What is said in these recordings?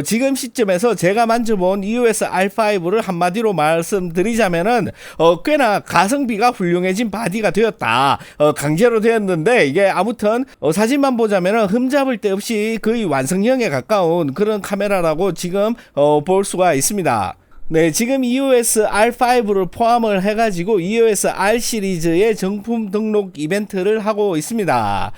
지금 시점에서 제가 만져본 EOS R5를 한마디로 말씀드리자면은 꽤나 가성비가 훌륭해진 바디가 되었다. 강제로 되었는데 이게 아무튼 사진만 보자면은 흠잡을 데 없이 거의 완성형에 가까운 그런 카메라라고 지금 볼 수가 있습니다. 네, 지금 EOS R5를 포함을 해가지고 EOS R 시리즈의 정품 등록 이벤트를 하고 있습니다.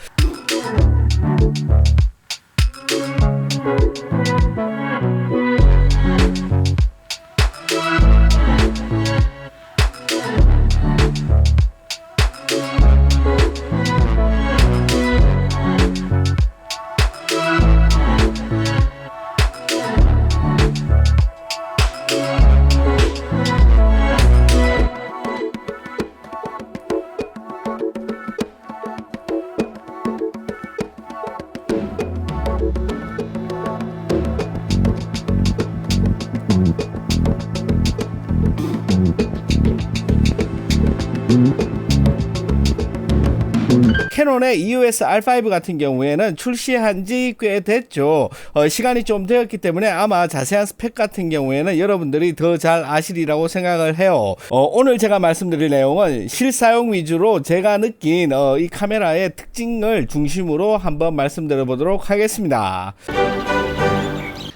캐논의 EOS R5 같은 경우에는 출시한 지 꽤 됐죠. 시간이 좀 되었기 때문에 아마 자세한 스펙 같은 경우에는 여러분들이 더 잘 아시리라고 생각을 해요. 오늘 제가 말씀드릴 내용은 실사용 위주로 제가 느낀 이 카메라의 특징을 중심으로 한번 말씀드려 보도록 하겠습니다.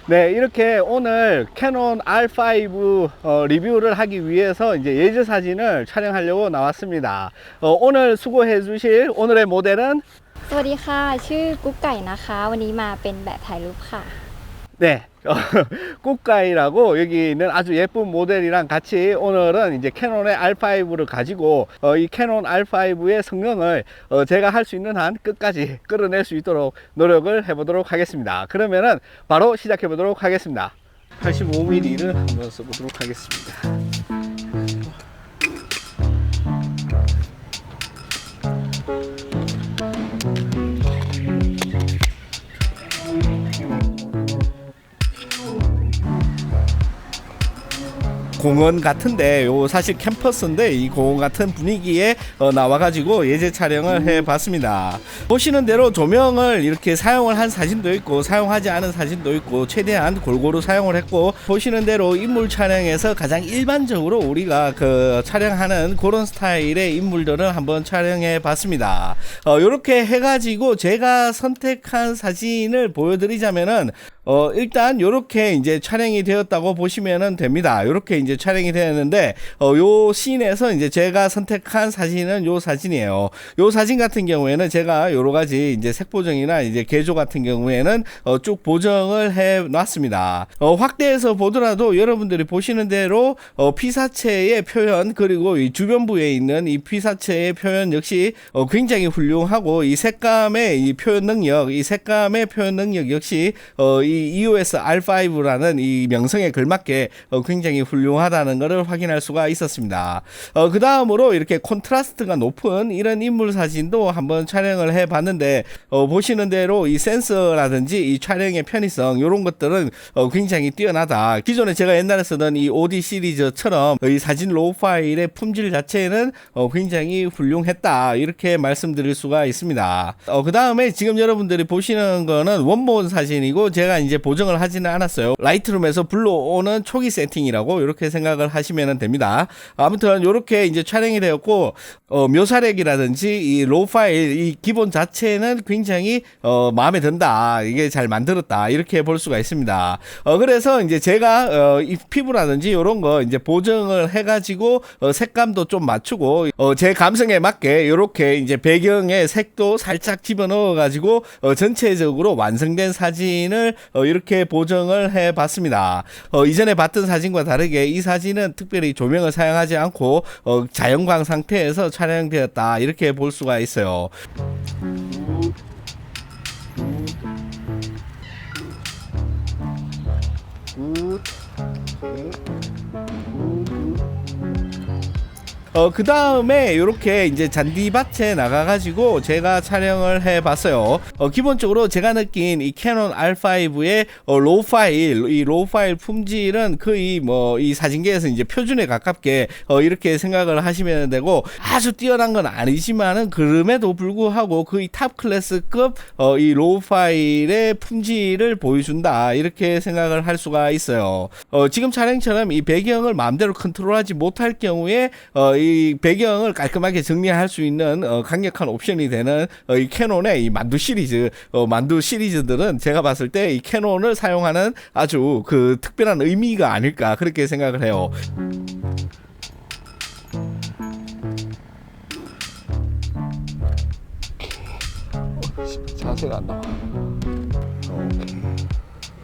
네, 이렇게 오늘 캐논 R5 리뷰를 하기 위해서 이제 예제 사진을 촬영하려고 나왔습니다. 오늘 수고해 주실 오늘의 모델은 สวัสดีค่ะชื่อกุ๊กไก่นะคะวันนี้มาเป็นแบบถ่ายรูปค่ะ 네, 꾸까이라고 여기 있는 아주 예쁜 모델이랑 같이 오늘은 이제 캐논의 R5를 가지고 이 캐논 R5의 성능을 제가 할 수 있는 한 끝까지 끌어낼 수 있도록 노력을 해보도록 하겠습니다. 그러면은 바로 시작해 보도록 하겠습니다. 85mm를 한번 써보도록 하겠습니다. 공원 같은데 요 사실 캠퍼스인데 이 공원 같은 분위기에 나와가지고 예제 촬영을 해봤습니다. 보시는 대로 조명을 이렇게 사용을 한 사진도 있고 사용하지 않은 사진도 있고 최대한 골고루 사용을 했고 보시는 대로 인물 촬영에서 가장 일반적으로 우리가 그 촬영하는 그런 스타일의 인물들을 한번 촬영해 봤습니다. 요렇게 해가지고 제가 선택한 사진을 보여드리자면은 일단 요렇게 이제 촬영이 되었다고 보시면 됩니다. 요렇게 이제 촬영이 되었는데 요 씬에서 이제 제가 선택한 사진은 요 사진이에요. 요 사진 같은 경우에는 제가 여러 가지 이제 색 보정이나 이제 개조 같은 경우에는 쭉 보정을 해 놨습니다. 확대해서 보더라도 여러분들이 보시는 대로 피사체의 표현 그리고 이 주변부에 있는 이 피사체의 표현 역시 굉장히 훌륭하고 이 색감의 이 표현 능력, 이 색감의 표현 능력 역시 이 EOS R5라는 이 명성에 걸맞게 굉장히 훌륭하다는 것을 확인할 수가 있었습니다. 그 다음으로 이렇게 콘트라스트가 높은 이런 인물 사진도 한번 촬영을 해 봤는데 보시는 대로 이 센서라든지 이 촬영의 편의성 이런 것들은 굉장히 뛰어나다. 기존에 제가 옛날에 쓰던 이 OD 시리즈처럼 이 사진 로우 파일의 품질 자체는 굉장히 훌륭했다 이렇게 말씀드릴 수가 있습니다. 그 다음에 지금 여러분들이 보시는 거는 원본 사진이고 제가 이제 보정을 하지는 않았어요. 라이트룸에서 불러오는 초기 세팅이라고 이렇게 생각을 하시면 됩니다. 아무튼 이렇게 이제 촬영이 되었고 묘사력이라든지 이 로우 파일 이 기본 자체는 굉장히 마음에 든다. 이게 잘 만들었다. 이렇게 볼 수가 있습니다. 그래서 이제 제가 이 피부라든지 이런 거 이제 보정을 해가지고 색감도 좀 맞추고 제 감성에 맞게 이렇게 이제 배경에 색도 살짝 집어넣어가지고 전체적으로 완성된 사진을 이렇게 보정을 해 봤습니다. 이전에 봤던 사진과 다르게 이 사진은 특별히 조명을 사용하지 않고 자연광 상태에서 촬영되었다 이렇게 볼 수가 있어요. 그 다음에 이렇게 이제 잔디밭에 나가가지고 제가 촬영을 해봤어요. 기본적으로 제가 느낀 이 캐논 R5의 로우 파일, 이 로우 파일 품질은 거의 뭐 이 사진계에서 이제 표준에 가깝게 이렇게 생각을 하시면 되고, 아주 뛰어난 건 아니지만은 그럼에도 불구하고 거의 탑 클래스급 이 로우 파일의 품질을 보여준다, 이렇게 생각을 할 수가 있어요. 지금 차량처럼 이 배경을 마음대로 컨트롤하지 못할 경우에 이 배경을 깔끔하게 정리할 수 있는 강력한 옵션이 되는 이 캐논의 이 만두 시리즈, 만두 시리즈들은 제가 봤을 때 이 캐논을 사용하는 아주 그 특별한 의미가 아닐까, 그렇게 생각을 해요. 자세가 안 나와.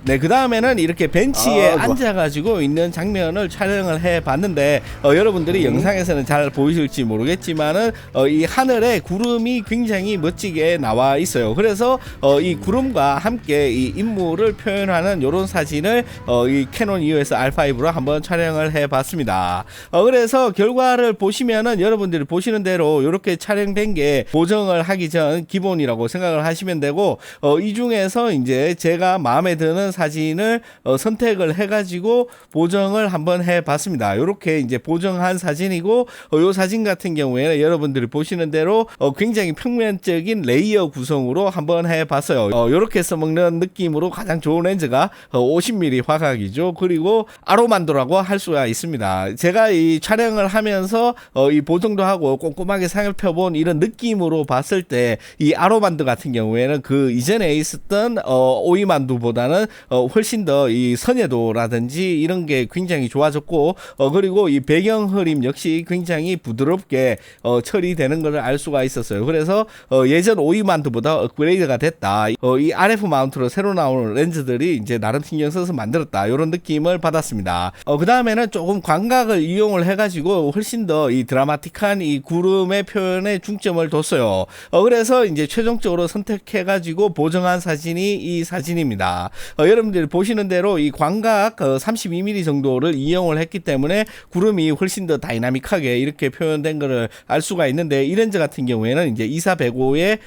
네, 그 다음에는 이렇게 벤치에 앉아가지고 있는 장면을 촬영을 해봤는데, 여러분들이 영상에서는 잘 보이실지 모르겠지만은 이 하늘에 구름이 굉장히 멋지게 나와 있어요. 그래서 이 구름과 함께 이 인물을 표현하는 이런 사진을 이 캐논 EOS R5로 한번 촬영을 해봤습니다. 그래서 결과를 보시면은 여러분들이 보시는 대로 이렇게 촬영된 게 보정을 하기 전 기본이라고 생각을 하시면 되고, 이 중에서 이제 제가 마음에 드는 사진을 선택을 해가지고 보정을 한번 해봤습니다. 이렇게 이제 보정한 사진이고, 이 사진 같은 경우에는 여러분들이 보시는 대로 굉장히 평면적인 레이어 구성으로 한번 해봤어요. 이렇게 써먹는 느낌으로 가장 좋은 렌즈가 50mm 화각이죠. 그리고 아로만도라고 할 수가 있습니다. 제가 이 촬영을 하면서 이 보정도 하고 꼼꼼하게 살펴본 이런 느낌으로 봤을 때, 이 아로만도 같은 경우에는 그 이전에 있었던 오이만두보다는 훨씬 더 이 선예도라든지 이런 게 굉장히 좋아졌고, 그리고 이 배경 흐림 역시 굉장히 부드럽게 처리되는 것을 알 수가 있었어요. 그래서 예전 오이만두보다 업그레이드가 됐다. 이 RF 마운트로 새로 나오는 렌즈들이 이제 나름 신경 써서 만들었다, 이런 느낌을 받았습니다. 그 다음에는 조금 광각을 이용을 해가지고 훨씬 더 이 드라마틱한 이 구름의 표현에 중점을 뒀어요. 그래서 이제 최종적으로 선택해가지고 보정한 사진이 이 사진입니다. 여러분들이 보시는 대로 이 광각 32mm 정도를 이용을 했기 때문에 구름이 훨씬 더 다이나믹하게 이렇게 표현된 것을 알 수가 있는데, 이 렌즈 같은 경우에는 이제 24-105의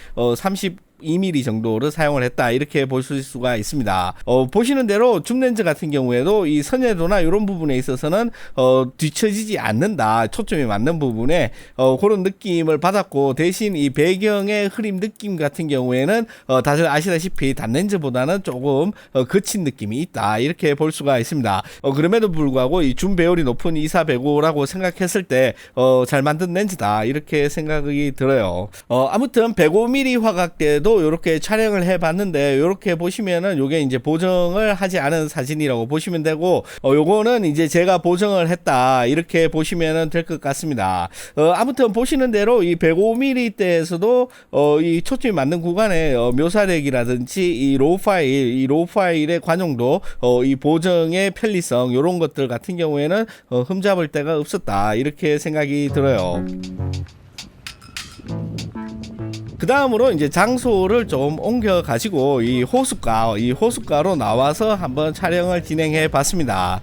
2mm 정도를 사용을 했다, 이렇게 보실 수가 있습니다. 보시는 대로 줌 렌즈 같은 경우에도 이 선예도나 이런 부분에 있어서는 뒤처지지 않는다, 초점이 맞는 부분에 그런 느낌을 받았고, 대신 이 배경의 흐림 느낌 같은 경우에는 다들 아시다시피 단렌즈보다는 조금 거친 느낌이 있다, 이렇게 볼 수가 있습니다. 그럼에도 불구하고 이 줌 배율이 높은 24-105라고 생각했을 때 잘 만든 렌즈다, 이렇게 생각이 들어요. 아무튼 105mm 화각대도 이렇게 촬영을 해봤는데, 이렇게 보시면은 요게 이제 보정을 하지 않은 사진이라고 보시면 되고, 요거는 이제 제가 보정을 했다, 이렇게 보시면은 될 것 같습니다. 아무튼 보시는 대로 이 105mm 대에서도 이 초점이 맞는 구간에 묘사력이라든지 이 로우 파일의 관용도, 이 보정의 편리성, 요런 것들 같은 경우에는 흠잡을 데가 없었다, 이렇게 생각이 들어요. 그 다음으로 이제 장소를 좀 옮겨 가지고 이 호숫가로 나와서 한번 촬영을 진행해 봤습니다.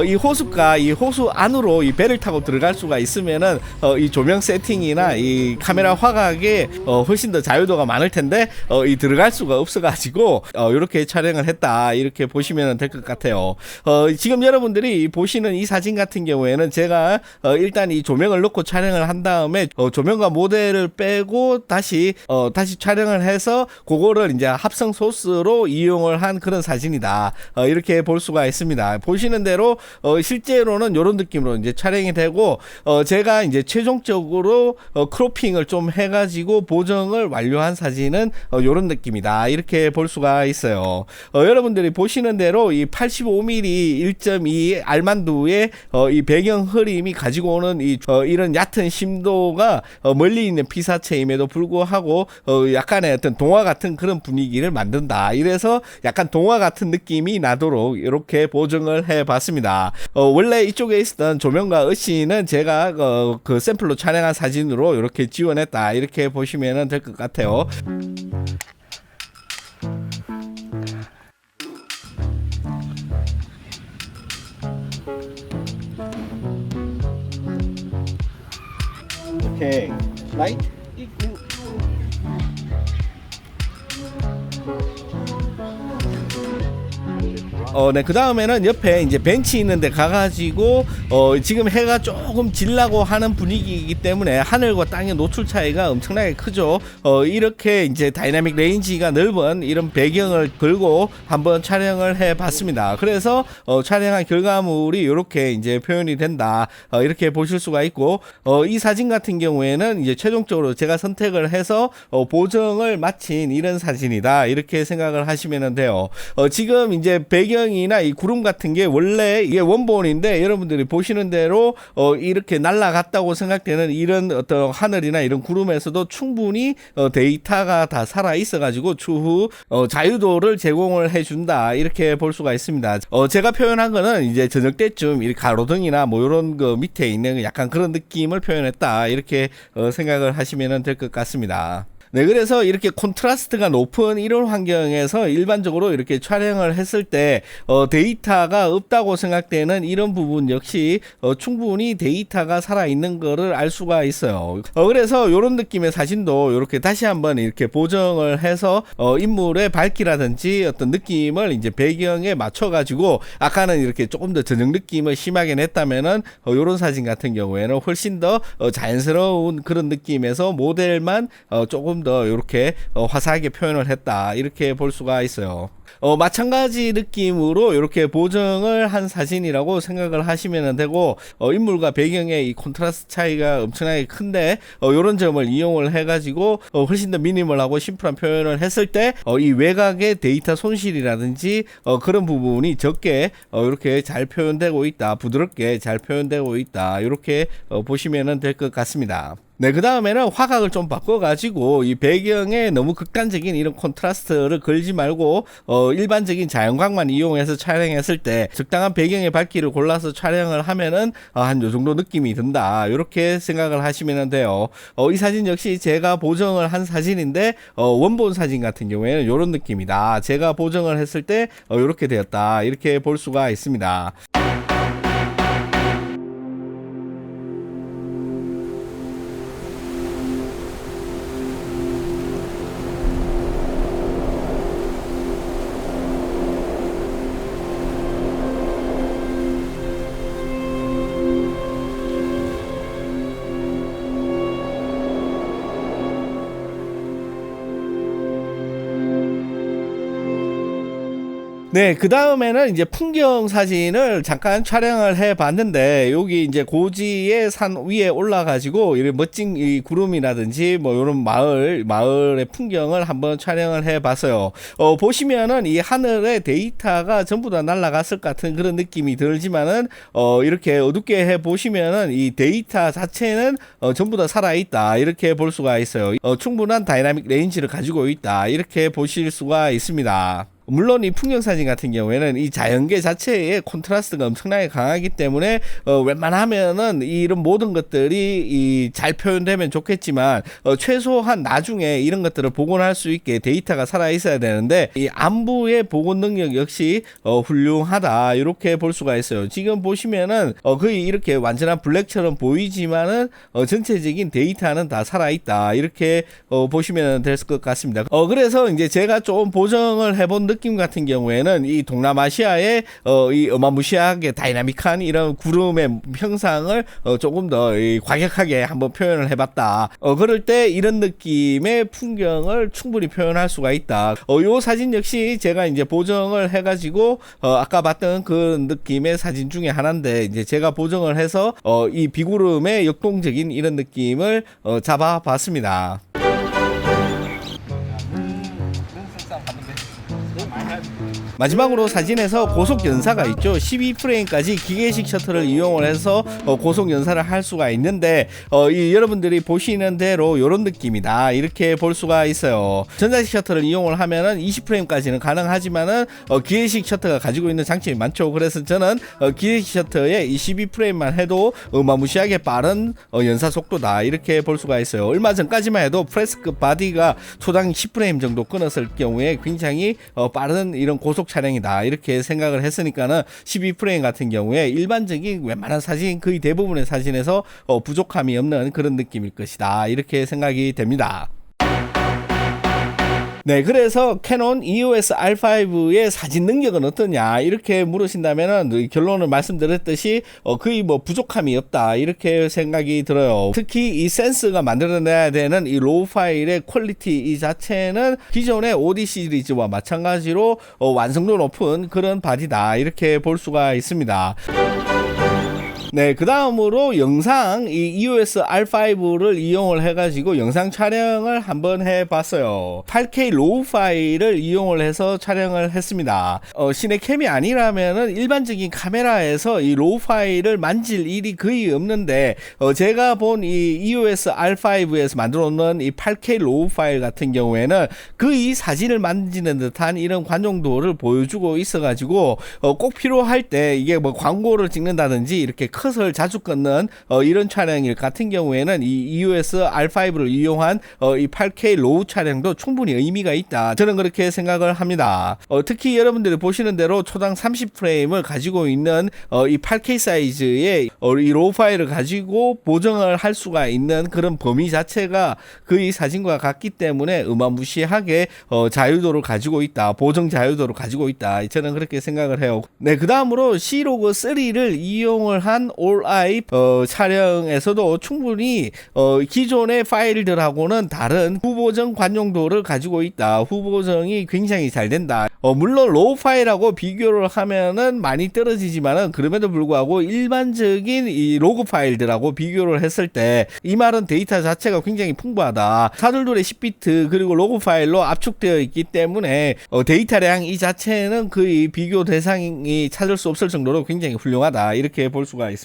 이 호수가 이 호수 안으로 이 배를 타고 들어갈 수가 있으면은 이 조명 세팅이나 이 카메라 화각에 훨씬 더 자유도가 많을 텐데 이 들어갈 수가 없어가지고 이렇게 촬영을 했다, 이렇게 보시면 될 것 같아요. 지금 여러분들이 보시는 이 사진 같은 경우에는 제가 일단 이 조명을 넣고 촬영을 한 다음에 조명과 모델을 빼고 다시 촬영을 해서 그거를 이제 합성 소스로 이용을 한 그런 사진이다, 이렇게 볼 수가 있습니다. 보시는 대로 실제로는 이런 느낌으로 이제 촬영이 되고, 제가 이제 최종적으로 크로핑을 좀 해가지고 보정을 완료한 사진은 이런 느낌이다, 이렇게 볼 수가 있어요. 여러분들이 보시는 대로 이 85mm 1.2 알만두의 이 배경 흐림이 가지고 오는 이런 얕은 심도가 멀리 있는 피사체임에도 불구하고 약간의 어떤 동화 같은 그런 분위기를 만든다, 이래서 약간 동화 같은 느낌이 나도록 이렇게 보정을 해봤습니다. 봤습니다. 원래 이쪽에 있었던 조명과 의씨는 제가 그 샘플로 촬영한 사진으로 이렇게 지원했다, 이렇게 보시면 될 것 같아요. 오케이, 라이트 있고. 네, 그 다음에는 옆에 이제 벤치 있는데 가가지고 지금 해가 조금 질라고 하는 분위기이기 때문에 하늘과 땅의 노출 차이가 엄청나게 크죠. 이렇게 이제 다이나믹 레인지가 넓은 이런 배경을 걸고 한번 촬영을 해봤습니다. 그래서 촬영한 결과물이 이렇게 이제 표현이 된다, 이렇게 보실 수가 있고, 이 사진 같은 경우에는 이제 최종적으로 제가 선택을 해서 보정을 마친 이런 사진이다, 이렇게 생각을 하시면 돼요. 지금 이제 배경이나 이 구름 같은 게 원래 이게 원본인데, 여러분들이 보시는 대로 이렇게 날아갔다고 생각되는 이런 어떤 하늘이나 이런 구름에서도 충분히 데이터가 다 살아 있어 가지고 추후 자유도를 제공을 해준다, 이렇게 볼 수가 있습니다. 제가 표현한 거는 이제 저녁 때쯤 이 가로등이나 뭐 이런 거 밑에 있는 약간 그런 느낌을 표현했다, 이렇게 생각을 하시면 될 것 같습니다. 네, 그래서 이렇게 콘트라스트가 높은 이런 환경에서 일반적으로 이렇게 촬영을 했을 때 데이터가 없다고 생각되는 이런 부분 역시 충분히 데이터가 살아있는 거를 알 수가 있어요. 그래서 이런 느낌의 사진도 이렇게 다시 한번 이렇게 보정을 해서 인물의 밝기라든지 어떤 느낌을 이제 배경에 맞춰 가지고, 아까는 이렇게 조금 더 저녁 느낌을 심하게 냈다면은 이런 사진 같은 경우에는 훨씬 더 자연스러운 그런 느낌에서 모델만 조금 더 이렇게 화사하게 표현을 했다, 이렇게 볼 수가 있어요. 마찬가지 느낌으로 이렇게 보정을 한 사진이라고 생각을 하시면 되고, 인물과 배경의 이 콘트라스트 차이가 엄청나게 큰데 이런 점을 이용을 해가지고 훨씬 더 미니멀하고 심플한 표현을 했을 때 이 외곽의 데이터 손실이라든지 그런 부분이 적게 이렇게 잘 표현되고 있다, 부드럽게 잘 표현되고 있다, 이렇게 보시면 될 것 같습니다. 네, 그 다음에는 화각을 좀 바꿔가지고 이 배경에 너무 극단적인 이런 콘트라스트를 걸지 말고 일반적인 자연광만 이용해서 촬영했을 때 적당한 배경의 밝기를 골라서 촬영을 하면은 한 요 정도 느낌이 든다, 이렇게 생각을 하시면 돼요. 이 사진 역시 제가 보정을 한 사진인데 원본 사진 같은 경우에는 이런 느낌이다, 제가 보정을 했을 때 이렇게 되었다, 이렇게 볼 수가 있습니다. 네, 그 다음에는 이제 풍경 사진을 잠깐 촬영을 해 봤는데, 여기 이제 고지의 산 위에 올라가지고 이런 멋진 이 구름이라든지 뭐 이런 마을의 풍경을 한번 촬영을 해 봤어요. 보시면은 이 하늘의 데이터가 전부 다 날아갔을 것 같은 그런 느낌이 들지만은 이렇게 어둡게 해 보시면은 이 데이터 자체는 전부 다 살아 있다, 이렇게 볼 수가 있어요. 충분한 다이나믹 레인지를 가지고 있다, 이렇게 보실 수가 있습니다. 물론 이 풍경사진 같은 경우에는 이 자연계 자체의 콘트라스트가 엄청나게 강하기 때문에 웬만하면은 이런 모든 것들이 잘 표현되면 좋겠지만 최소한 나중에 이런 것들을 복원할 수 있게 데이터가 살아 있어야 되는데, 이 안부의 복원 능력 역시 훌륭하다, 이렇게 볼 수가 있어요. 지금 보시면은 거의 이렇게 완전한 블랙처럼 보이지만은 전체적인 데이터는 다 살아 있다, 이렇게 보시면 될 것 같습니다. 그래서 이제 제가 좀 보정을 해본 느낌 같은 경우에는 이 동남아시아의 이 어마무시하게 다이나믹한 이런 구름의 형상을 조금 더 과격하게 한번 표현을 해봤다. 그럴 때 이런 느낌의 풍경을 충분히 표현할 수가 있다. 요 사진 역시 제가 이제 보정을 해가지고 아까 봤던 그 느낌의 사진 중에 하나인데, 이제 제가 보정을 해서 이 비구름의 역동적인 이런 느낌을 잡아봤습니다. 마지막으로 사진에서 고속 연사가 있죠. 12프레임까지 기계식 셔터를 이용을 해서 고속 연사를 할 수가 있는데 여러분들이 보시는 대로 이런 느낌이다 이렇게 볼 수가 있어요. 전자식 셔터를 이용을 하면은 20프레임까지는 가능하지만은 기계식 셔터가 가지고 있는 장점이 많죠. 그래서 저는 기계식 셔터에 22프레임만 해도 어마무시하게 빠른 연사 속도다 이렇게 볼 수가 있어요. 얼마 전까지만 해도 프레스급 바디가 초당 10프레임 정도 끊었을 경우에 굉장히 빠른 이런 고속 촬영이다 이렇게 생각을 했으니까는 12프레임 같은 경우에 일반적인 웬만한 사진 거의 대부분의 사진에서 부족함이 없는 그런 느낌일 것이다 이렇게 생각이 됩니다. 네, 그래서 캐논 EOS R5의 사진 능력은 어떠냐 이렇게 물으신다면은 결론을 말씀드렸듯이 거의 뭐 부족함이 없다 이렇게 생각이 들어요. 특히 이 센스가 만들어내야 되는 이 로우 파일의 퀄리티 이 자체는 기존의 OD 시리즈와 마찬가지로 완성도 높은 그런 바디다 이렇게 볼 수가 있습니다. 네, 그 다음으로 영상 이 EOS R5를 이용을 해가지고 영상 촬영을 한번 해봤어요. 8K 로우 파일을 이용을 해서 촬영을 했습니다. 시네캠이 아니라면은 일반적인 카메라에서 이 로우 파일을 만질 일이 거의 없는데 제가 본 이 EOS R5에서 만들어 놓은 이 8K 로우 파일 같은 경우에는 거의 사진을 만지는 듯한 이런 관용도를 보여주고 있어가지고 꼭 필요할 때 이게 뭐 광고를 찍는다든지 이렇게 컷을 자주 끊는 이런 촬영일 같은 경우에는 이 EOS R5를 이용한 이 8K 로우 촬영도 충분히 의미가 있다. 저는 그렇게 생각을 합니다. 특히 여러분들이 보시는 대로 초당 30프레임을 가지고 있는 이 8K 사이즈의 이 로우 파일을 가지고 보정을 할 수가 있는 그런 범위 자체가 거의 사진과 같기 때문에 어마무시하게 자유도를 가지고 있다. 보정 자유도를 가지고 있다. 저는 그렇게 생각을 해요. 네, 그 다음으로 C로그 3를 이용을 한 올아이 촬영에서도 충분히 기존의 파일들하고는 다른 후보정 관용도를 가지고 있다. 후보정이 굉장히 잘 된다. 물론 로우 파일하고 비교를 하면은 많이 떨어지지만은 그럼에도 불구하고 일반적인 이 로그 파일들하고 비교를 했을 때 이 말은 데이터 자체가 굉장히 풍부하다. 사둘둘의 10비트 그리고 로그 파일로 압축되어 있기 때문에 데이터량 이 자체는 거의 비교 대상이 찾을 수 없을 정도로 굉장히 훌륭하다 이렇게 볼 수가 있습니다.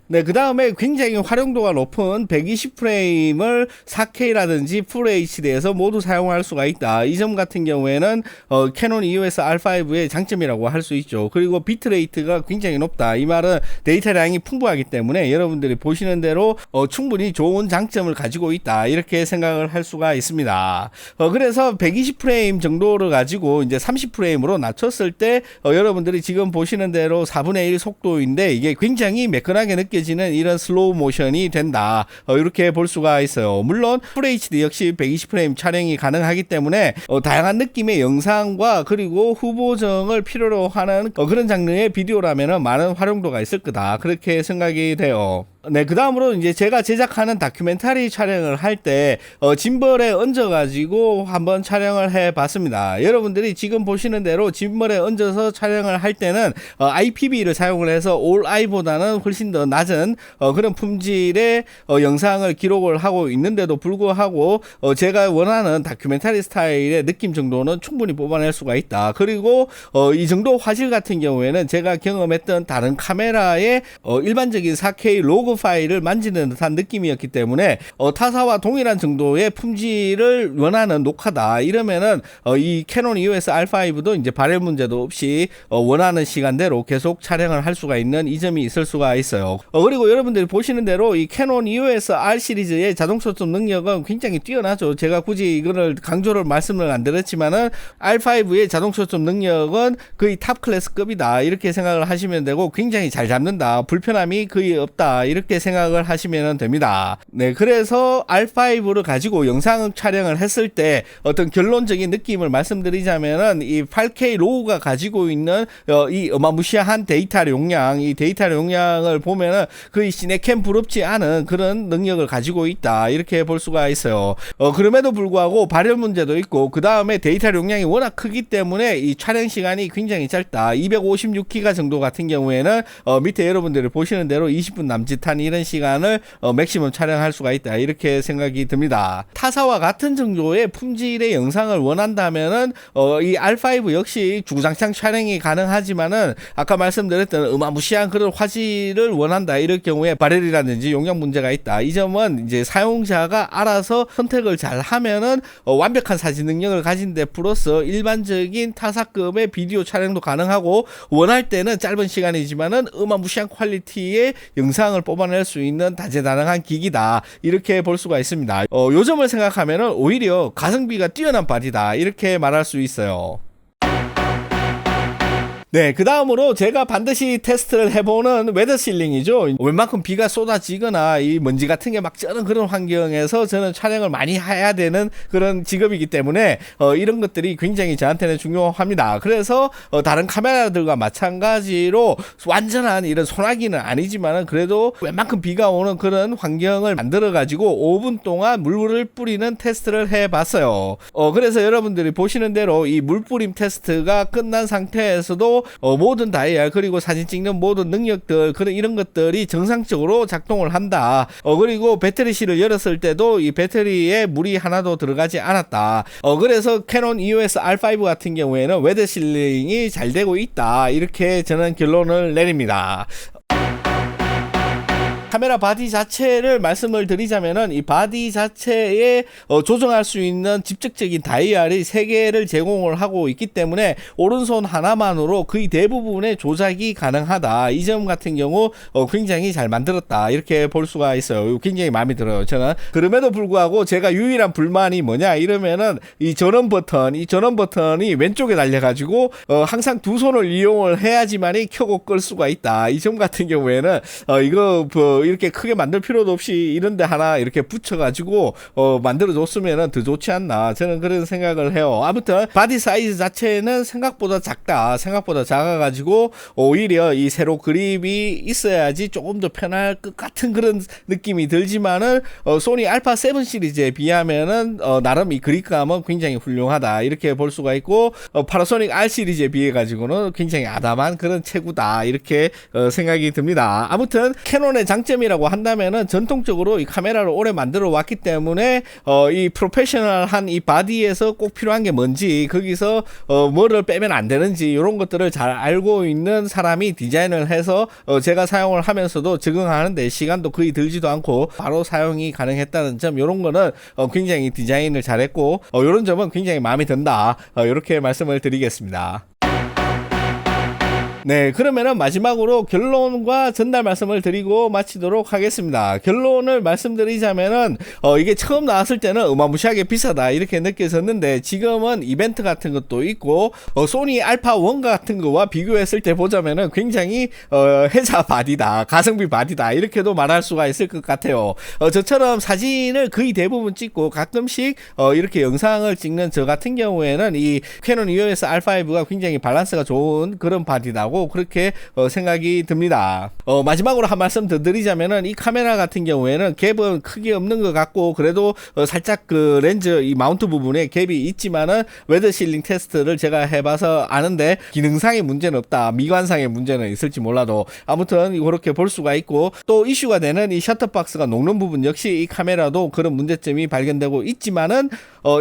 네, 그 다음에 굉장히 활용도가 높은 120프레임을 4K라든지 풀 HD에서 모두 사용할 수가 있다. 이 점 같은 경우에는 캐논 EOS R5의 장점이라고 할 수 있죠. 그리고 비트레이트가 굉장히 높다. 이 말은 데이터량이 풍부하기 때문에 여러분들이 보시는 대로 충분히 좋은 장점을 가지고 있다. 이렇게 생각을 할 수가 있습니다. 그래서 120프레임 정도를 가지고 이제 30프레임으로 낮췄을 때 여러분들이 지금 보시는 대로 4분의 1 속도인데 이게 굉장히 매끈하게 느껴지는 이런 슬로우 모션이 된다. 이렇게 볼 수가 있어요. 물론 FHD 역시 120프레임 촬영이 가능하기 때문에 다양한 느낌의 영상과 그리고 후보정을 필요로 하는 그런 장르의 비디오라면 많은 활용도가 있을 거다. 그렇게 생각이 돼요. 네, 그 다음으로 이제 제가 제작하는 다큐멘터리 촬영을 할 때 짐벌에 얹어가지고 한번 촬영을 해봤습니다. 여러분들이 지금 보시는 대로 짐벌에 얹어서 촬영을 할 때는 IPV를 사용을 해서 올아이보다는 훨씬 더 낮은 그런 품질의 영상을 기록을 하고 있는데도 불구하고 제가 원하는 다큐멘터리 스타일의 느낌 정도는 충분히 뽑아낼 수가 있다. 그리고 이 정도 화질 같은 경우에는 제가 경험했던 다른 카메라의 일반적인 4K 로그 파일을 만지는 듯한 느낌이었기 때문에 타사와 동일한 정도의 품질을 원하는 녹화다 이러면은 이 캐논 EOS R5도 이제 발열 문제도 없이 원하는 시간대로 계속 촬영을 할 수가 있는 이 점이 있을 수가 있어요. 그리고 여러분들이 보시는 대로 이 캐논 EOS R 시리즈의 자동 초점 능력은 굉장히 뛰어나죠. 제가 굳이 이거를 강조를 말씀을 안 드렸지만은 R5의 자동 초점 능력은 거의 탑 클래스급이다 이렇게 생각을 하시면 되고 굉장히 잘 잡는다. 불편함이 거의 없다 이렇게 생각을 하시면 됩니다. 네, 그래서 R5를 가지고 영상 촬영을 했을 때 어떤 결론적인 느낌을 말씀드리자면은 이 8K 로우가 가지고 있는 이 어마무시한 데이터 용량, 이 데이터 용량을 보면은 거의 시네캠 부럽지 않은 그런 능력을 가지고 있다 이렇게 볼 수가 있어요. 그럼에도 불구하고 발열 문제도 있고 그 다음에 데이터 용량이 워낙 크기 때문에 이 촬영 시간이 굉장히 짧다. 256기가 정도 같은 경우에는 밑에 여러분들이 보시는 대로 20분 남짓한 2시간 이런 시간을 맥시멈 촬영할 수가 있다 이렇게 생각이 듭니다. 타사와 같은 정도의 품질의 영상을 원한다면은 이 R5 역시 주구장창 촬영이 가능하지만은 아까 말씀드렸던 어마무시한 그런 화질을 원한다 이럴 경우에 발열이라든지 용량 문제가 있다. 이 점은 이제 사용자가 알아서 선택을 잘 하면은 완벽한 사진 능력을 가진 데 플러스 일반적인 타사급의 비디오 촬영도 가능하고 원할 때는 짧은 시간이지만은 어마무시한 퀄리티의 영상을 뽑아낼 수 있는 다재다능한 기기다 이렇게 볼 수가 있습니다. 요 점을 생각하면은 오히려 가성비가 뛰어난 바디다 이렇게 말할 수 있어요. 네, 그 다음으로 제가 반드시 테스트를 해보는 웨더 실링이죠. 웬만큼 비가 쏟아지거나 이 먼지 같은 게 막 쩌는 그런 환경에서 저는 촬영을 많이 해야 되는 그런 직업이기 때문에 이런 것들이 굉장히 저한테는 중요합니다. 그래서 다른 카메라들과 마찬가지로 완전한 이런 소나기는 아니지만은 그래도 웬만큼 비가 오는 그런 환경을 만들어 가지고 5분 동안 물을 뿌리는 테스트를 해봤어요. 그래서 여러분들이 보시는 대로 이 물뿌림 테스트가 끝난 상태에서도 모든 다이얼 그리고 사진 찍는 모든 능력들 그런 이런 것들이 정상적으로 작동을 한다. 그리고 배터리실을 열었을 때도 이 배터리에 물이 하나도 들어가지 않았다. 그래서 캐논 EOS R5 같은 경우에는 웨더 실링이 잘 되고 있다. 이렇게 저는 결론을 내립니다. 카메라 바디 자체를 말씀을 드리자면은 이 바디 자체에 조정할 수 있는 직접적인 다이얼이 3개를 제공을 하고 있기 때문에 오른손 하나만으로 거의 대부분의 조작이 가능하다. 이 점 같은 경우 굉장히 잘 만들었다 이렇게 볼 수가 있어요. 굉장히 마음에 들어요. 저는 그럼에도 불구하고 제가 유일한 불만이 뭐냐 이러면은 이 전원 버튼이 왼쪽에 달려가지고 항상 두 손을 이용을 해야지만이 켜고 끌 수가 있다. 이 점 같은 경우에는 이거 이렇게 크게 만들 필요도 없이 이런데 하나 이렇게 붙여가지고 만들어 줬으면은 더 좋지 않나 저는 그런 생각을 해요. 아무튼 바디 사이즈 자체는 생각보다 작아가지고 오히려 이 세로 그립이 있어야지 조금 더 편할 것 같은 그런 느낌이 들지만은 소니 알파 7 시리즈에 비하면은 나름 이 그립감은 굉장히 훌륭하다 이렇게 볼 수가 있고 파나소닉 R 시리즈에 비해 가지고는 굉장히 아담한 그런 체구다 이렇게 생각이 듭니다. 아무튼 캐논의 장점이라고 한다면은 전통적으로 이 카메라를 오래 만들어 왔기 때문에 이 프로페셔널한 이 바디에서 꼭 필요한 게 뭔지 거기서 뭐를 빼면 안 되는지 이런 것들을 잘 알고 있는 사람이 디자인을 해서 제가 사용을 하면서도 적응하는데 시간도 거의 들지도 않고 바로 사용이 가능했다는 점 이런 거는 굉장히 디자인을 잘했고 이런 점은 굉장히 마음에 든다 이렇게 말씀을 드리겠습니다. 네, 그러면은 마지막으로 결론과 전달 말씀을 드리고 마치도록 하겠습니다. 결론을 말씀드리자면은 이게 처음 나왔을 때는 어마무시하게 비싸다 이렇게 느껴졌는데 지금은 이벤트 같은 것도 있고 소니 알파 1 같은 거와 비교했을 때 보자면은 굉장히 회사 바디다, 가성비 바디다 이렇게도 말할 수가 있을 것 같아요. 저처럼 사진을 거의 대부분 찍고 가끔씩 이렇게 영상을 찍는 저 같은 경우에는 이 캐논 EOS R5가 굉장히 밸런스가 좋은 그런 바디다고 그렇게 생각이 듭니다. 마지막으로 한 말씀 더 드리자면은 이 카메라 같은 경우에는 갭은 크게 없는 것 같고 그래도 살짝 그 렌즈 이 마운트 부분에 갭이 있지만은 웨더 실링 테스트를 제가 해봐서 아는데 기능상의 문제는 없다. 미관상의 문제는 있을지 몰라도 아무튼 그렇게 볼 수가 있고 또 이슈가 되는 이 셔터박스가 녹는 부분 역시 이 카메라도 그런 문제점이 발견되고 있지만은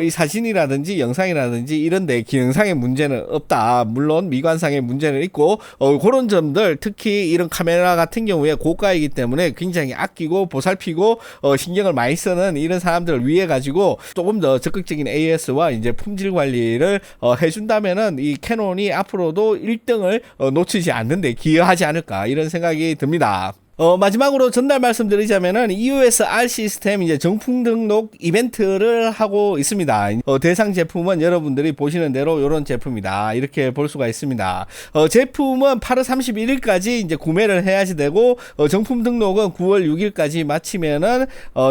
이 사진이라든지 영상이라든지 이런데 기능상의 문제는 없다. 물론 미관상의 문제는 있고 그런 점들 특히 이런 카메라 같은 경우에 고가이기 때문에 굉장히 아끼고 보살피고 신경을 많이 쓰는 이런 사람들을 위해 가지고 조금 더 적극적인 AS와 이제 품질 관리를 해준다면은 이 캐논이 앞으로도 1등을 놓치지 않는데 기여하지 않을까 이런 생각이 듭니다. 마지막으로 전달 말씀드리자면은 EOS R 시스템 이제 정품 등록 이벤트를 하고 있습니다. 대상 제품은 여러분들이 보시는 대로 이런 제품이다. 이렇게 볼 수가 있습니다. 제품은 8월 31일까지 이제 구매를 해야지 되고, 정품 등록은 9월 6일까지 마치면은,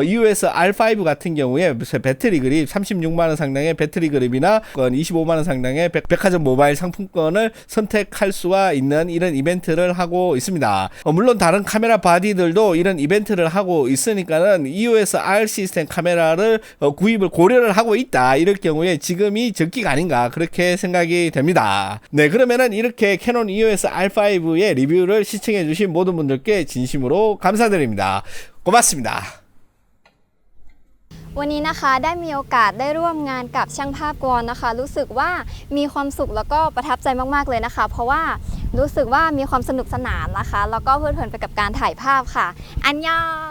EOS R5 같은 경우에 배터리 그립 36만원 상당의 배터리 그립이나 25만원 상당의 백화점 모바일 상품권을 선택할 수가 있는 이런 이벤트를 하고 있습니다. 물론 다른 카메라 카메라 바디들도 이런 이벤트를 하고 있으니까는 EOS R 시스템 카메라를 구입을 고려를 하고 있다. 이럴 경우에 지금이 적기가 아닌가 그렇게 생각이 됩니다. 네, 그러면은 이렇게 캐논 EOS R5의 리뷰를 시청해주신 모든 분들께 진심으로 감사드립니다. 고맙습니다. วันนี้นะคะได้มีโอกาสได้ร่วมงานกับช่างภาพกรนะคะรู้สึกว่ามีความสุขแล้วก็ประทับใจมากๆเลยนะคะเพราะว่ารู้สึกว่ามีความสนุกสนานนะคะแล้วก็เพลิดเพลินไปกับการถ่ายภาพค่ะอันยอง